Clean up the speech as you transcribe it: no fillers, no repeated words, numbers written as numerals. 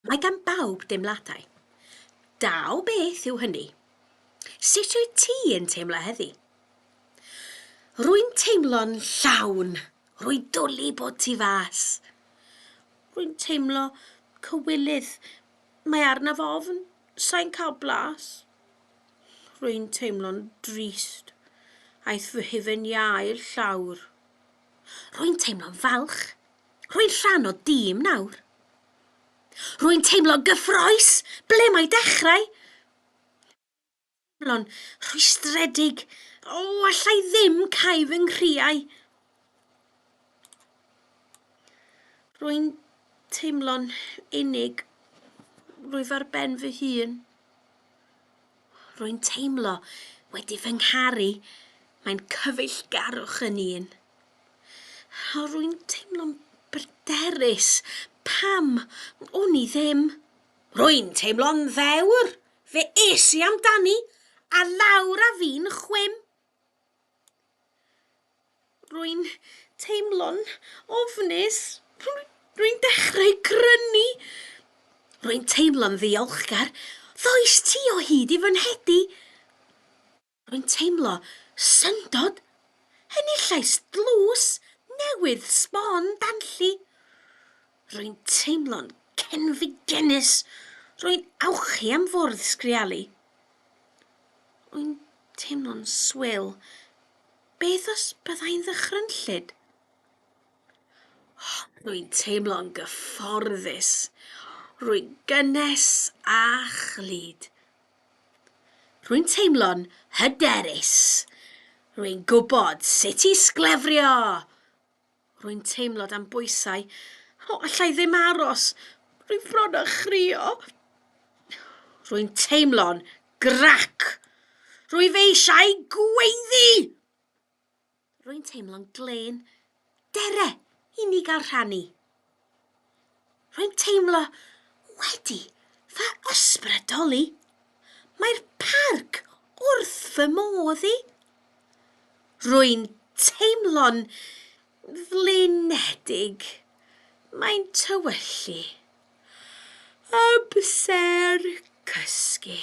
Mae gan bawb deimladau. Daw beth yw hynny? Sut wyt ti yn teimlo heddi? Rwy'n teimlo'n llawn. Rwy'n dwlu bod ti fas. Rwy'n teimlo cywilydd. Mae arnaf ofn. Sa'n cael blas. Rwy'n teimlo'n drist. Aeth fy hufen iau'r llawr. Rwy'n teimlo'n falch. Rwy'n rhan o dîm nawr. Rwy'n teimlo'n gyffroes. Ble mae dechrau? Teimlo'n rhwystredig. O, allai ddim cael fy nghriau. Rwy'n teimlo'n unig. Rwyf ar ben fy hun. Rwy'n teimlo wedi fy ngharu. Mae'n cyfeillgarwch yn un. A rwy'n teimlo'n bryderus. Pam? O'n i ddim. Rwy'n teimlo'n ddewr. Fe es i amdani. A lawr a fi'n chwim. Rwy'n teimlo'n ofnus. Rwy'n dechrau grynu. Rwy'n teimlo'n ddiolchgar. Ddoes ti o hyd i fy nhedu. Rwy'n teimlo syndod. Enillais dlws. Newydd sbon danlli. Rwy'n teimlo'n cenfigenus. Rwy'n awchu am fwrdd sgrialu. Rwy'n teimlo'n swil. Beth os byddai'n ddychrynllyd? Rwy'n teimlo'n gyfforddus. Rwy'n gynnes a chlyd. Rwy'n teimlo'n hyderus. Rwy'n gwybod sut i sglefrio. Rwy'n teimlo dan bwysau. O, allai ddim aros. Rwy'n bron â chrio. Rwy'n teimlo'n grac. Rwyf eisiau gweiddi. Rwy'n teimlo'n glen. Dere i ni gael rhannu. Rwy'n teimlo wedi fy ysbrydoli. Mae'r parc wrth fy modd i. Rwy'n teimlo'n flinedig. Mae'n tywyllu. Amser cysgu.